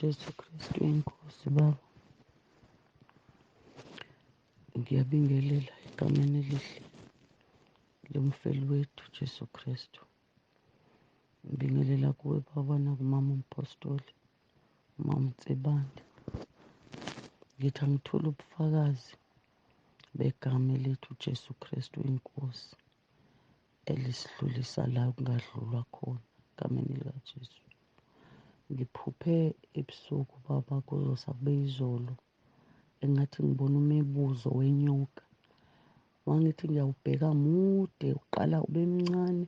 Jesu Kristu inkosi Baba, ngiyabingelela egameni elihle lomfeli wethu Jesu Kristu. Ngibingelela kuwe Baba nakumama umpostoli, umama Nsibande. Ngithi angithule ubufakazi begama lethu Jesu Kristu inkosi elisidlulisa la kungadlulwa khona egameni likaJesu. Ngiphuphe ebusuku Baba kuzosa kube izolo, engathi ngibona umebuzo wenyoka. Wangithi ngiyawubheka mude, uqala ube mncane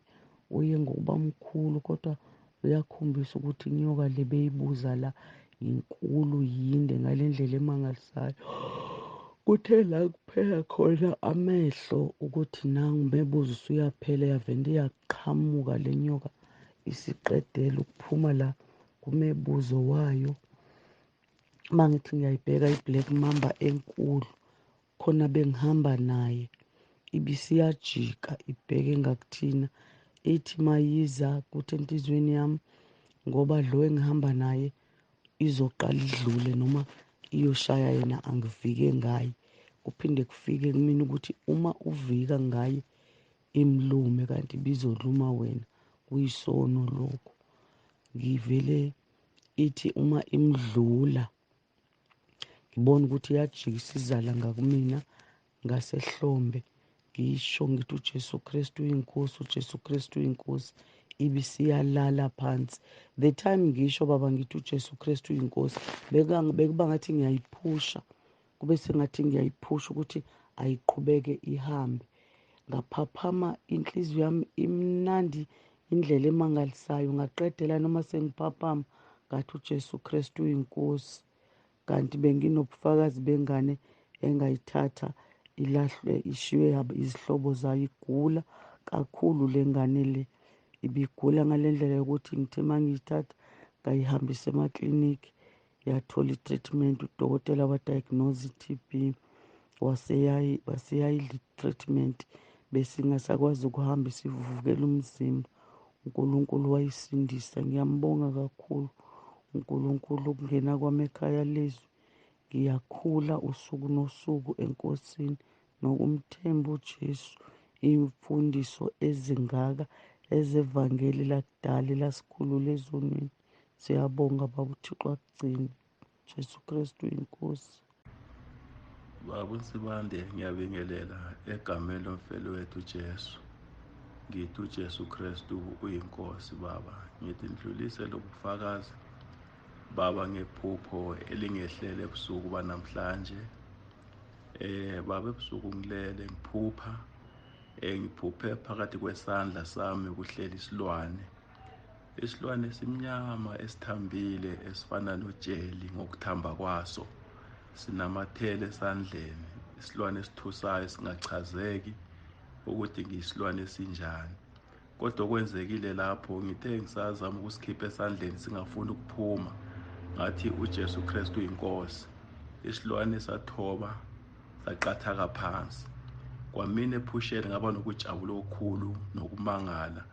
uye ngokuba mkhulu, kodwa uyakhombisa ukuthi inyoka le beyibuza la inkulu, yinde ngale ndlela emangalisayo. Kuthe la kuphela khona amehlo ukuthi nangu umebuzo usuyaphela, yavele iyaqhamuka le nyoka isiqedela ukuphuma la kumebuzo wayo. Mangithi ngiyayibheka i-black mamba enkulu, khona bengihamba naye, ibisiyajika ibheke ngakuthina. Ithi mayiza kuthi enhlizweni yami, ngoba lo engihamba naye izoqala idlule noma iyoshaya yena angivike ngaye. Kuphinde kufike kumina ukuthi uma uvika ngaye imlume, kanti bizoluma wena, kuyisono lokho. Ngivele ithi uma imdlula ngibona ukuthi iyajikisa izala ngakumina ngasehlombe. Ngisho ngithi uJesu Kristu uyinkosi, uJesu Kristu uyinkosi, ibisiyalala phansi. The time ngisho Baba ngithi uJesu Kristu uyinkosi, bekuba ngathi ngiyayiphusha, kube sengathi ngiyayiphusha ukuthi ayiqhubeke ihambe. Ngaphaphama, inhliziyo yami imnandi indlela emangalisayo. Ngaqedela noma sengiphaphama ngathi uJesu Kristu uyinkosi. Kanti benginobufakazi bengane engayithatha ilahlwe, ishiywe izihlobo zayo, igula kakhulu le ngane le. Ibigula ngale ndlela yokuthi ngithe mangiyithatha ngayihambisa emakliniki, yathola i-treatment. Udokotela wadiagnose i-TB, waseyayidla i-treatment, besingasakwazi ukuhamba, sivuvukela umzimba. uNkulunkulu wayisindisa. Ngiyambonga kakhulu uNkulunkulu ukungena kwami ekhaya leZwi. Ngiyakhula usuku nosuku enkosini nokumthemba uJesu. Imfundiso ezingaka ezevangeli lakudala elasikhulula ezonweni. Siyabonga Baba, uThixo akugcine. Jesu Kristu inkosi. Baba uNsibande, ngiyabingelela egameni lomfeli wethu Jesu. Ngithi uJesu Kristu uyinkosi Baba. Ngithi ndlulise lobufakazi Baba ngephupho elingehlele ebusuku banamhlanje. Baba ebusuku ngilele ngiphupha, ngiphuphe phakathi kwesandla sami kuhleli isilwane. Isilwane esimnyama esithambile esifana nojeli ngokuthamba kwaso, sinamathele esandleni. Isilwane esithusayo singachazeki ukuthi ngiyisilwane esinjani. Kodwa okwenzekile lapho, ngithe ngisazama ukusikhipha esandleni singafuni ukuphuma, ngathi uJesu Kristu uyinkosi. Isilwane sathoba saqathaka phansi. Kwamina ephusheni ngaba nokujabula okukhulu nokumangala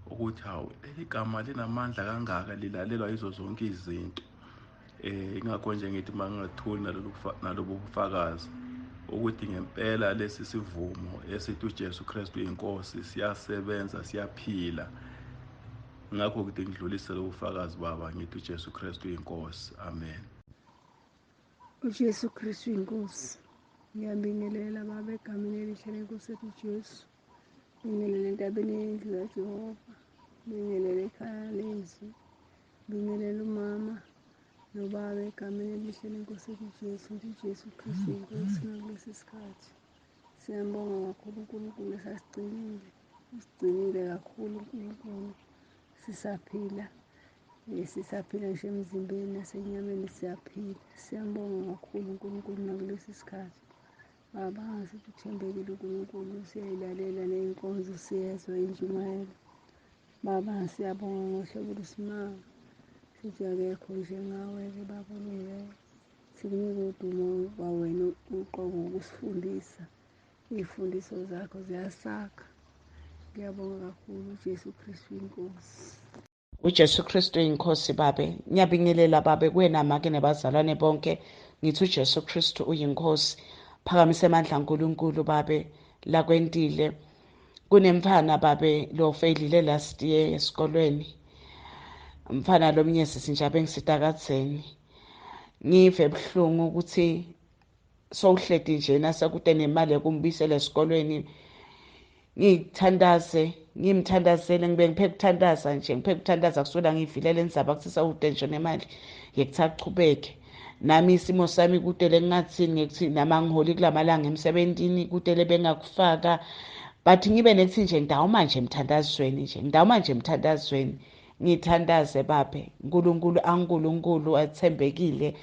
ukuthi hawu, leli gama linamandla kangaka, lilalelwa yizo zonke izinto. Ingakho nje ngithi mangingathuli nalobu bufakazi ukuthi ngempela lesi sivumo esithi uJesu Kristu uyinkosi siyasebenza, siyaphila. Ngakho ukuthi ngidlulise lo bufakazi Baba, ngithi uJesu Kristu uyinkosi. Amen. uJesu Kristu inkosi. Ngiyabingelela Baba egameni elihle lenkosi yethu Jesu. Ngibingelela entabeni yendlu kaJehova. Ngibingelela ekhaya leZwi. Ngibingelela umama nobaba egameni elihle lenkosi yethu Jesu. Ngithi uJesu Kristu inkosi ngakulesi sikhathi. Siyambonga kakhulu uNkulunkulu esasigcinile. Usigcinile kakhulu uNkulunkulu. Sisaphila ngisho emzimbeni nasenyameni siyaphila. Siyambonga kakhulu uNkulunkulu ngakulesi sikhathi. Baba, ngasithi uthembekile uNkulunkulu, siyayilalela ney'nkonzo, siyezwa injumayelo. Baba, siyabonga ngohlobo lwesimanga. Sithi akekho njengawe-ke Baba olungileyo. Sikunika udumo kwawena uqobo ukusifundisa. Iy'fundiso zakho ziyasakha. Ngiyabonga kakhulu uJesu Kristu inkosi. uJesu Kristu inkosi babe. Ngiyabingelela babe kuwena make nebazalwane bonke. Ngithi uJesu Kristu uyinkosi. Phakamise amandla uNkulunkulu babe lakwentile. Kunemfana babe lo failile last year esikolweni. Umfana lo mnyesi sinjabe ngisidakadzeni. Ngive buhlungu ukuthi sowuhledi nje nasakude nemali yokumbisela esikolweni. Ngimthandazele ngibe ngiphe kuthandaza nje ngiphe kuthandaza kusukela ngiyifilela endzaba kuthi sawude nje nemali yekuthachubeke nami isimo sami kudele ngingathini ngekuthi nama ngiholi kulamalanga emsebentini kudele bengakufaka but ngibe nethi nje ngidawuma nje emthandazweni ngithandaze babe uNkulunkulu aNkulunkulu athembekile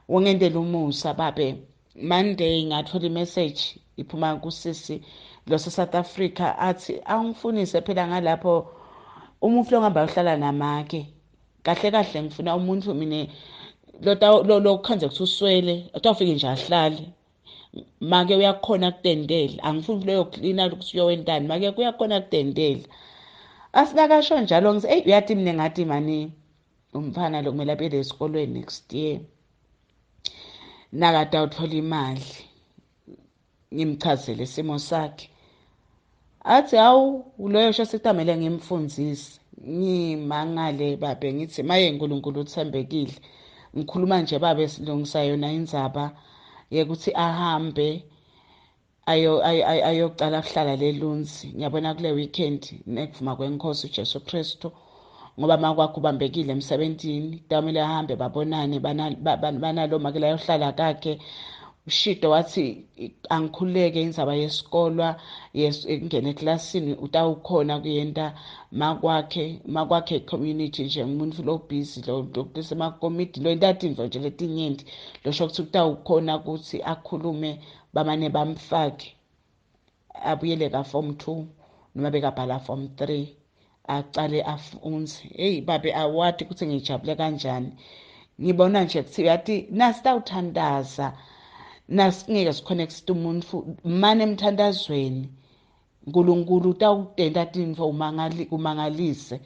wongendela umusa babe. Monday ngathola imessage iphuma kusisi lo South Africa athi angifunise phela ngalapho umuntu ongihamba uhlala namake kahle kahle ngifuna umuntu mina lo khanze kuthi uswele utawufike nje ahlale make uyakhona kutendela angifuni leyo cleaner ukuthi uyowentani make kuyakhona kutendela asinakasho njalo ngithi uyathi mina ngathi mani umfana lo kumele abe esikolweni next year nakade awuthola imali ngimchazele isimo sakhe athi hawu loyo sho sitamele ngimfundzise ngimangale babe ngithi maye uNkulunkulu uthembekile ngikhuluma nje babe silungisa yona indzaba yekuthi ahambe ayocala kuhlala lelunzi ngiyabona kule weekend nekuvuma kwenkosi uJesu Kristu ngoba makwakho ubambekile emsebentini damele ahambe babonane banalo makela yohlala kakhe uShido wathi angikhuleke indzaba yesikolwa ngene eklasini utawukhona kuyenta makwakhe community nje umuntu lo busy lo kusemakomiti lo intatindvo nje letinyenti losho ukuthi utawukhona ukuthi akhulume bamane bamfake abuyele ka form 2 noma bekabhala form 3 acale afunze. Hey babe awati ukuthi ngijabule kanjani ngibona nje ukuthi yathi nasitawuthandaza nasingeke siconnect umuntu mane emthandazweni uNkulunkulu utawutenda tintfo umangalise.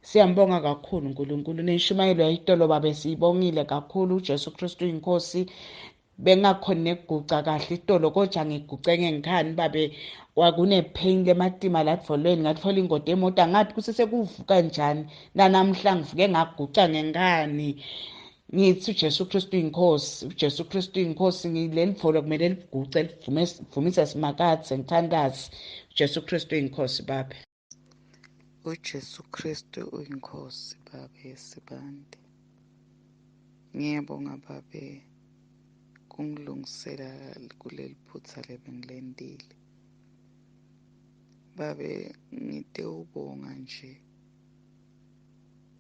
Siyambonga kakhulu uNkulunkulu neshumayelo yayitolo babe siyibongile kakhulu uJesu Kristu inkosi bengakhona nekuguca kahle itolo kodwa ngiguce ngenkani babe kwakune pain lematima ladvolweni ngatfola ingoti emoto ngathi kuse sekuvuka njani nanamhla ngivuke ngaguca ngenkani ngithi uJesu Kristu inkosi uJesu Kristu inkosi ngileli dvolo kumele liguce livumise simakathe ngithandaze uJesu Kristu inkosi babe. uJesu Kristu uyinkosi babe sibande. Ngiyabonga babe kungilungisela kuleli phutha lebengilendile. Babe ngite ubonga nje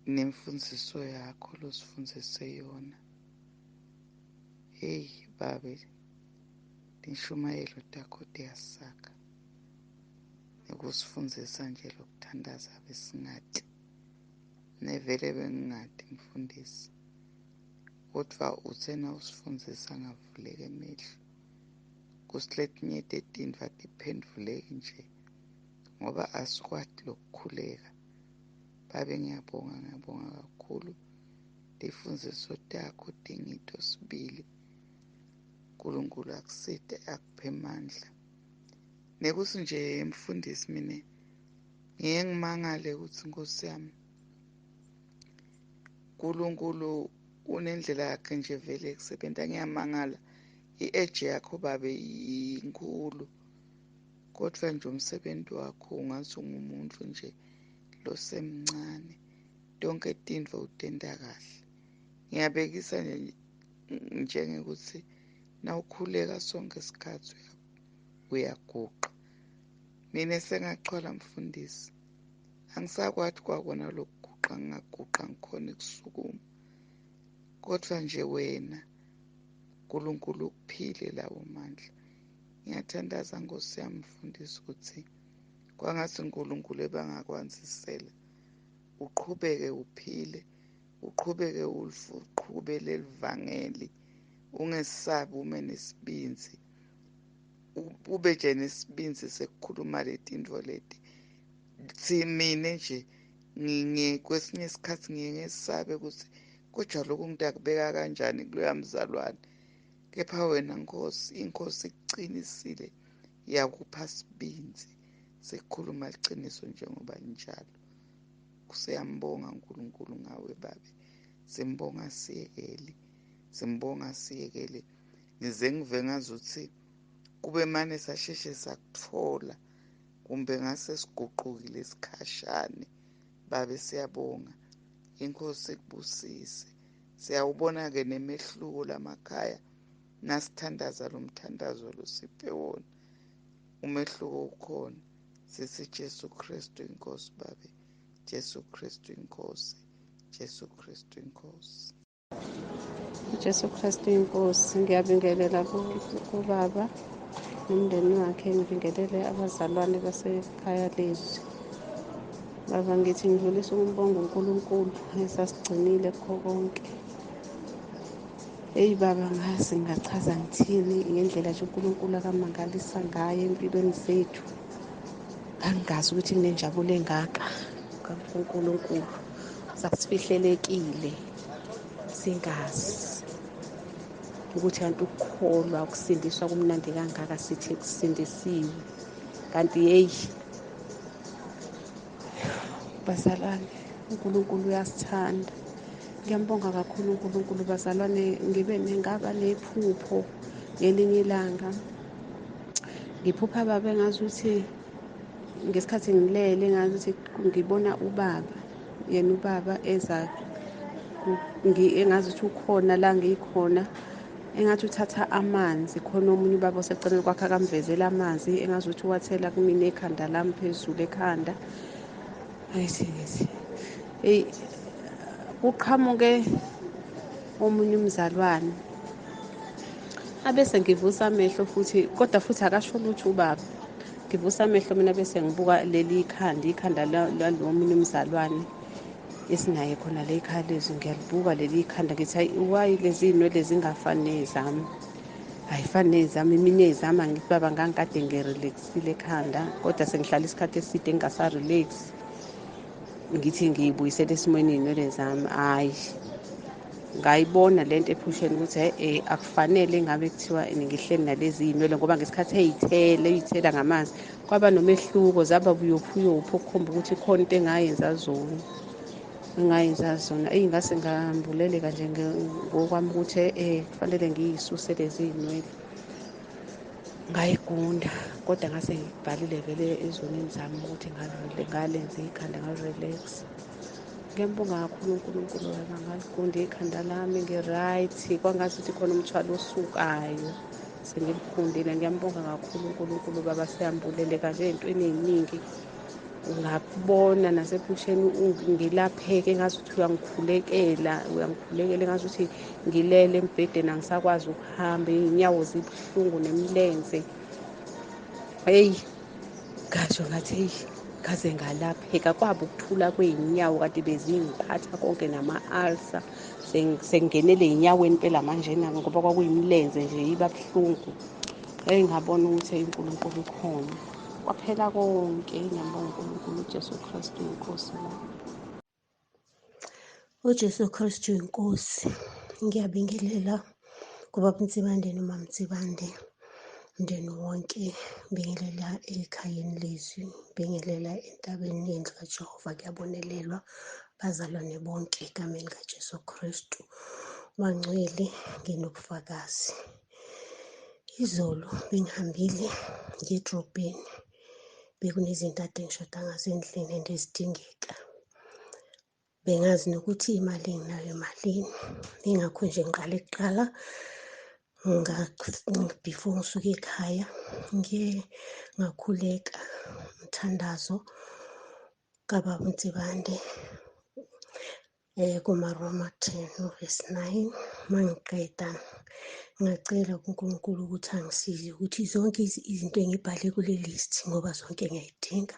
nemfundiso yakho losifundise yona. Hey babe tinshumayelo takho tiyasaka nekusifundisa nje lokuthandaza besingati nevele bengingati mfundisi kodwa utsena usifundisa ngavuleke emehlo kusiletinye tetintfo atiphendvuleki nje ngoba asikwati lokukhuleka. Babe ngiyabonga kakhulu tifundiso takho tingito sibili. uNkulunkulu akusite akuphe amandla nekusi nje mfundisi mina ngeke ngimangale ukuthi Nkosi yami uNkulunkulu unendlela yakhe nje vele ekusebenta. Ngiyamangala i-age yakho babe inkulu kodwa nje umsebenzi wakho ungathi ungumuntu nje losemncane tonke tintfo utenta kahle. Ngiyabekisa njengekuthi nawukhuleka sonke isikhathi uyaguqa. Mina sengagcwala mfundisi angisakwati kwakona lokuguqa ngingaguqa ngikhona ukusukuma kodwa nje wena uNkulunkulu ukuphile lawo mandla. Ngiyathandaza Nkosi yami mfundisi ukuthi kwangathi uNkulunkulu ebangakwanzisela uqhubeke uphile uqhubeke uqhubele livangeli ungesabi ume nesibinzi ube nje nesibinzi sekukhuluma letintfo leti mina nje kwesinye isikhathi ngesabe ukuthi kujwa lokhu ngidakubeka kanjani kuloya mzalwane, kepha wena Nkosi, inkosi ikuqinisile yakupha sibinzi sekukhuluma liqiniso njengoba njalo. Siyambonga uNkulunkulu ngawe babe, simbonga siyekele ngize ngive ngazuthi kube mane sasheshe sakuthola kumbe ngase siguqukile isikhashane babe, siyabonga. Inkosi ikubusise. Siyawubona-ke nemehluko lamakhaya nasithandaza lo mthandazo lo siphe wona, umehluko ukhona. Sithi Jesu Kristu inkosi babe, Jesu Kristu inkosi, Jesu Kristu inkosi. Jesu Kristu inkosi, ngiyabingelela kubaba nomndeni wakhe, ngibingelele abazalwane basekhaya leZwi. Baba, ngithi ngidlulisa ukumbonga uNkulunkulu esasigcinile kukho konke. Eyi baba, ngazi ngingachaza ngithini ngendlela nje uNkulunkulu akamangalisa ngayo empilweni zethu. Angazi ukuthi kunenjabulo engaka kaNkulunkulu, sasifihlelekile singazi ukuthi kanti ukukholwa ukusindiswa kumnandi kangaka, sithi kusindisiwe. Kanti yeyi bazalwane, uNkulunkulu uyasithanda. Ngiyambonga kakhulu uNkulunkulu bazalwane. Ngaba nephupho ngelinye ilanga, ngiphupha baba engazi ukuthi ngesikhathi ngilele engazi ukuthi ngibona ubaba, yena ubaba eza engazi ukuthi ukhona la ngikhona, engathi uthatha amanzi, khona omunye ubaba oseceleni kwakhe akamvezela amanzi, engazi ukuthi wathela kumina ekhanda lami, phezulu ekhanda. Ayithi eyi, uqhamuke omunye umzalwane, abese ngivusa amehlo futhi, kodwa futhi akasho lutho ubaba. Ngivusa amehlo mina bese ngibuka leli ikhanda lalo omunye umzalwane esinaye khona le ekhaya leZwi. Ngiyalibuka leli ikhanda ngithi hayi, why lezi nwele zingafani nezami, ayifani nezami, mina ezami angithi baba ngangikade ngirelaxile ekhanda, kodwa sengihlala isikhathi eside ngingasarelax. Ngithi ngiyibuyisele esimweni iy'nwele zami, hhayi ngayibona lento ephusheni ukuthi akufanele ngabe kuthiwa ngihleli nalezi iy'nwele, ngoba ngesikhathi ey'thela ngamanzi kwaba nomehluko, zaba buyophu okukhomba ukuthi khona into engayenza zona. Eyi, ngase ngambuleleka nje ngokwami ukuthi kufanele ngiy'suse lezi iy'nwele. Ngayigunda, kodwa ngase ngibhalile vele ezonweni zami ukuthi ngalenza ikhanda ngalirelax. Ngiyambonga kakhulu uNkulunkulu baba, ngaligunda ikhanda lami ngi-right, kwangathi ukuthi khona umthwalo osukayo sengilikhundile. Ngiyambonga kakhulu uNkulunkulu baba, siyambuleleka nje ey'ntweni ey'ningi. Ngakubona nasephusheni ngilapheke, engazi ukuthi uyangikhulekela, engazi ukuthi ngilele embhedeni angisakwazi ukuhamba, iy'nyawo zibuhlungu nemilenze. Heyi, ngasho ngathi heyi, ngaze ngalapheka. Kwaba ukuthula kwey'nyawo kanti bezingiphatha konke nama-ulcer, sengingenele ey'nyaweni phela manje nami, ngoba kwakuyimilenze nje iba buhlungu. Heyi, ngabona ukuthi uNkulunkulu ukhona, kwaphela konke. Ngiyambonga uNkulunkulu, uJesu Kristu inkosi la. uJesu Kristu inkosi. Ngiyabingelela kubaba Mtsibande noma Mtsibande, umndeni wonke, bingelela ekhayeni leZwi, bingelela entabeni yendlu kaJehova, kuyabonelelwa bazalwane bonke egameni kaJesu Kristu. Bangcwele, nginobufakazi. Izolo bengihambile ngedrobheni, bekunezinto ade ngishoda ngazo endlini endizidingeka. Bengazi nokuthi imali enginayo emalini, ingakho nje ngiqale kuqala before ngisuke ekhaya ngakhuleka umthandazo kababa Mtsibande kumaRoma 10 verse 9. Mangiqeda ngacela kuNkulunkulu ukuthi angisize ukuthi zonke izinto engibhale kule list, ngoba zonke ngiyayidinga,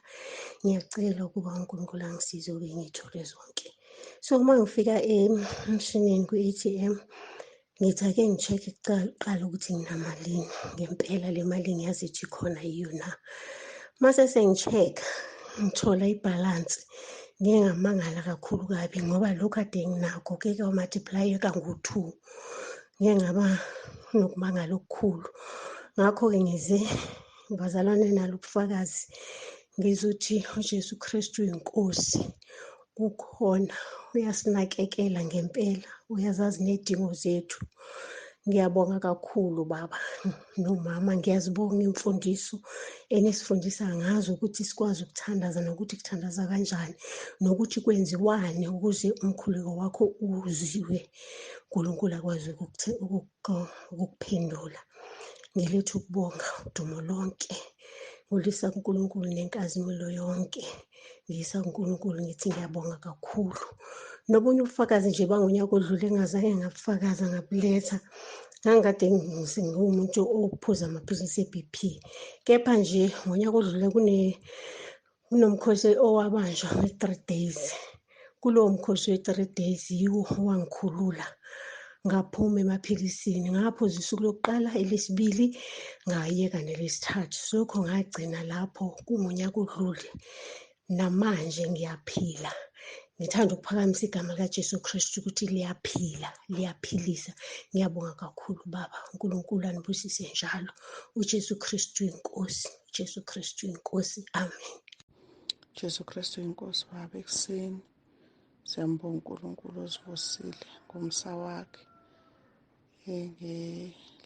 ngiyacela ukuba uNkulunkulu angisize ube ngiyithole zonke. So uma ngifika emshinini kwi-ATM, ngithi ake ngi-check-e kuqala ukuthi nginamalini ngempela, le mali ngiyazi ukuthi khona yiyo na. Mase sengi-check-a ngithola ibhalansi Ngike ngamangala kakhulu kabi ngoba lokhu kade nginakho keke kwamultiply-eka ngo-2. Ngike ngaba nokumangala okukhulu. Ngakho-ke ngize bazalwane nalo ubufakazi ngizothi uJesu Kristu uyinkosi. Ukhona, uyasinakekela ngempela, uyazazi nezidingo zethu. Ngiyabonga kakhulu baba nomama, ngiyazibonga imfundiso enisifundisa ngazo ukuthi sikwazi ukuthandaza nokuthi kuthandaza kanjani, nokuthi kwenziwani ukuze umkhuleko wakho uziwe, uNkulunkulu akwazi ukukuphendula. Ngiletha ukubonga udumo lonke, ngulisa kuNkulunkulu nenkazimulo yonke. Ngiyisa kuNkulunkulu ngithi ngiyabonga kakhulu. Nobunye ubufakazi nje bangonyaka odlule engazange ngabufakaza ngabuletha. Ngangikade ngiwumuntu ophuza amaphilisi e-BP. Kepha nje ngonyaka odlule kunomkhosi owabanjwa we-3 days. Kulowo mkhosi we-3 days yiwo owangikhulula. Ngaphuma emaphilisini, ngaphuza usuku lokuqala, elesibili ngayeka nelesithathu. Lokho ngagcina lapho kungonyaka odlule. Namanje ngiyaphila. Ngithanda ukuphakamisa igama likaJesu Kristu ukuthi liyaphila, liyaphilisa. Ngiyabonga kakhulu baba, uNkulunkulu anibusise njalo. uJesu Kristu inkosi, uJesu Kristu inkosi. Amen. Jesu Kristu inkosi baba, ekuseni siyambonga uNkulunkulu ozivusile ngomsa wakhe.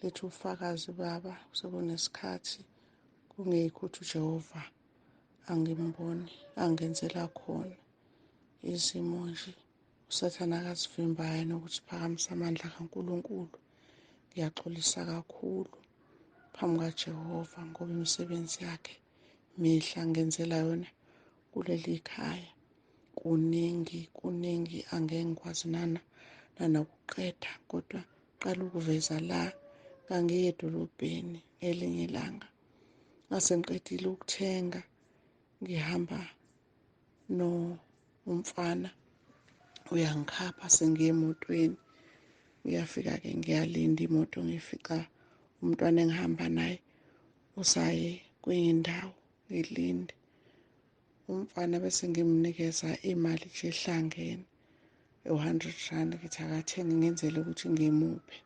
Letha ubufakazi baba, sekunesikhathi kungekho ukuthi uJehova angimboni, angenzela khona izimo nje usathana akazivimbayo nokuthi phakamise amandla kaNkulunkulu. Ngiyaxolisa kakhulu phambi kaJehova ngoba imisebenzi yakhe mihle angenzela yona kuleli khaya. Kuningi angeke ngikwazi nanokuqeda, kodwa qala ukuveza la ngangiye edolobheni elinye ilanga. Ngase ngiqedile ukuthenga ngihamba umfana uyangikhapha sengiye emotweni. Ngiyafika-ke ngiyalinda imoto, ngifica umntwana engihamba naye usaye kwenye indawo ngilinde. Umfana bese ngimnikeza imali nje ehlangene u-R100, ngithi akathenge ngenzele ukuthi ngimuphe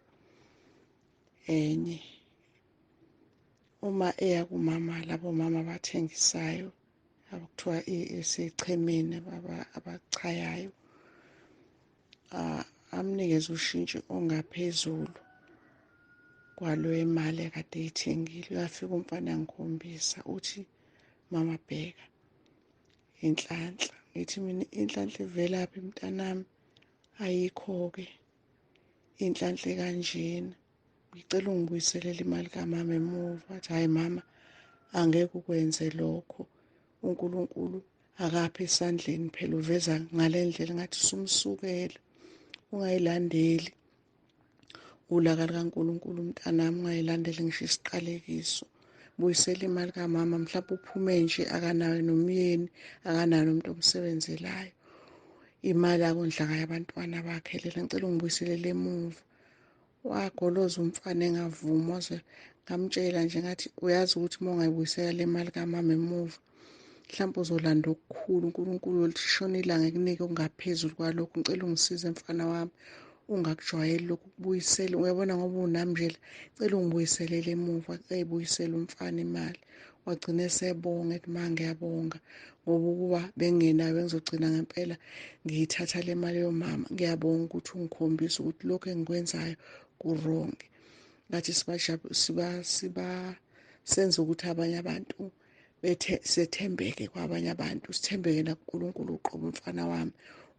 enye. Uma eya kumama, labo mama abathengisayo abakuthiwa esechemeni abachayayo, amnikeza ushintshi ongaphezulu kwalo imali ekade eyithengile. Uyafika umfana ngikhombisa uthi, mama bheka inhlanhla. Ngithi mina inhlanhla ivelaphi mntanami? Ayikho-ke inhlanhla kanjena, ngicela ungibuyiselele imali kamama emuva. Athi hayi mama, angeke ukwenze lokho, uNkulunkulu akapha esandleni, phela uveza ngale ndlela ngathi sumsukela, ungayilandeli ulaka likaNkulunkulu mntanami, ungayilandeli ngisho isiqalekiso. Buyisela imali kamama, mhlawumbe uphume nje akanayo nomyeni, akanayo nomuntu omsebenzelayo, imali akondlanga yabantwana bakhe lela, ngicela ungibuyiselele emuva. Wagoloza umfana engavumi, waze ngamtshela nje ngathi uyazi ukuthi uma ungayibuyisela le mali kamama emuva, mhlawumbe uzolanda okukhulu, uNkulunkulu olishona ilanga ekunike okungaphezulu kwalokho. Ngicela ungisize mfana wami, ungakujwayeli lokhu, ukubuyisela. Uyabona ngoba unami nje, cela ungibuyiselele emuva. Eyibuyisela umfana imali, wagcina esebonga ethi ma ngiyabonga ngoba ukuba bengenayo bengizogcina ngempela ngiyithatha le mali yomama. Ngiyabonga ukuthi ungikhombisa ukuthi lokhu engikwenzayo kurongi. Ngathi senze ukuthi abanye abantu sethembeke kwabanye abantu, sithembeke nakuNkulunkulu uqobo mfana wami.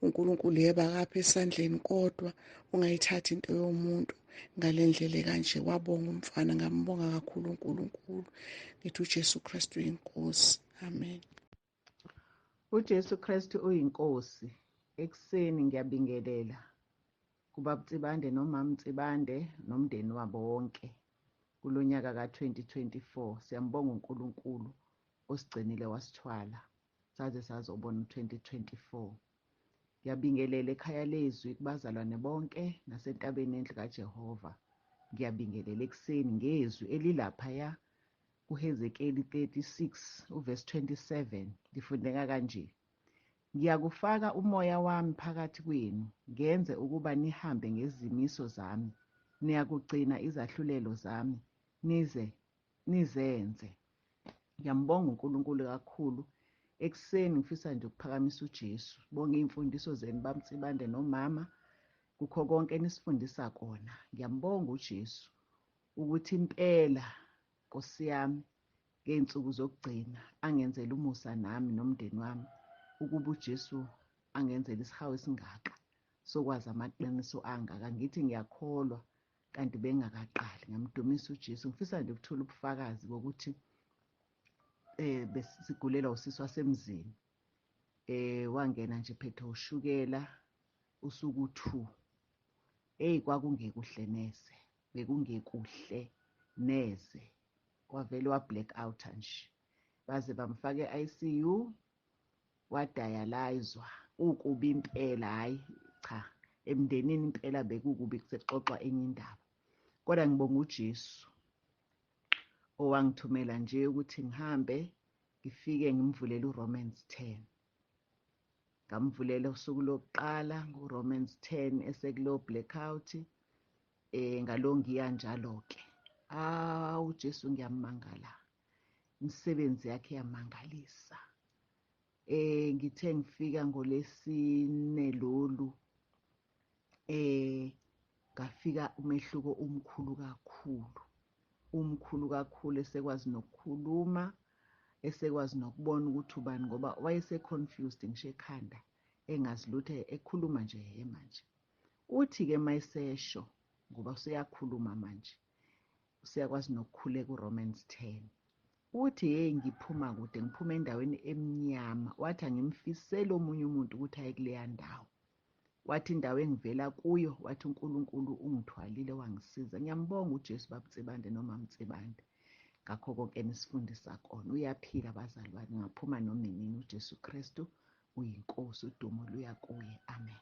uNkulunkulu yebo akapha esandleni, kodwa ungayithathi into yomuntu ngale ndlela kanje. Wabonga umfana, ngambonga kakhulu uNkulunkulu. Ngithi uJesu Kristu uyinkosi. Amen. uJesu Kristu uyinkosi. Ekuseni ngiyabingelela kuBaba Mtsibande nomama Mtsibande nomndeni wabo wonke kulonyaka ka-2024. Siyambonga uNkulunkulu osigcinile wasithwala saze sazobona u-2024. Ngiyabingelela ekhaya leZwi kubazalwane bonke nasentabeni endlu kaJehova. Ngiyabingelela ekuseni ngezwi elilaphaya kuHezekeli 36 uvesi 27 lifundeka kanje: Ngiyakufaka umoya wami phakathi kwenu, ngenze ukuba nihambe ngezimiso zami, niyakugcina izahlulelo zami, nizenze. Ngiyambonga uNkulunkulu kakhulu. Ekuseni ngifisa nje ukuphakamisa uJesu. Bonke iy'mfundiso zenu bamtsibande nomama, kukho konke nisifundisa kona. Ngiyambonga uJesu ukuthi impela, Nkosi yami, ngey'nsuku zokugcina angenzela umusa nami nomndeni wami, ukuba uJesu angenzela isihawu esingaka sokwazi amaqiniso angaka. Ngithi ngiyakholwa kanti bengakaqali. Ngiyamdumisa uJesu. Ngifisa nje ukuthola ubufakazi bokuthi besigulelwa usisi wasemzini. Wangena nje phethe ushukela usuku 2. Kwakungekuhle neze, bekungekuhle neze. Wavele wa-black out nje, baze bamfaka e-ICU, wadayalazwa. Ukubi impela, hhayi cha, emndenini impela bekukubi, kusexoxwa enye indaba. Kodwa ngibonga uJesu owangithumela nje ukuthi ngihambe ngifike ngimvulele uRomans 10. Ngamvulela usuku lokuqala nguRomans 10 esekulo blackout. Ngalo ngiya njalo-ke. uJesu ngiyamangala, imisebenzi yakhe yamangalisa. Ngithe ngifika ngoLesine lolu, ngafika umehluko umkhulu kakhulu, esekwazi nokukhuluma, esekwazi nokubona ukuthi ubani, ngoba wayese-confused ngisho ekhanda, engazi lutho, ekhuluma nje manje. Uthi-ke mayesesho, ngoba useyakhuluma manje, useyakwazi nokukhuleka uRomans 10. Uthi ngiphuma kude, ngiphuma endaweni emnyama. Wathi angimfiseli omunye umuntu ukuthi aye kuleya ndawo. Wathi indawo engivela kuyo, wathi uNkulunkulu ungithwalile wangisiza. Ngiyambonga uJesu babtsibande noma mtsibande ngakho konke nisifundisa kona. Uyaphila bazalwane, ngaphuma noma inini. uJesu Kristu uyinkosi, udumo luya kuye. Amen.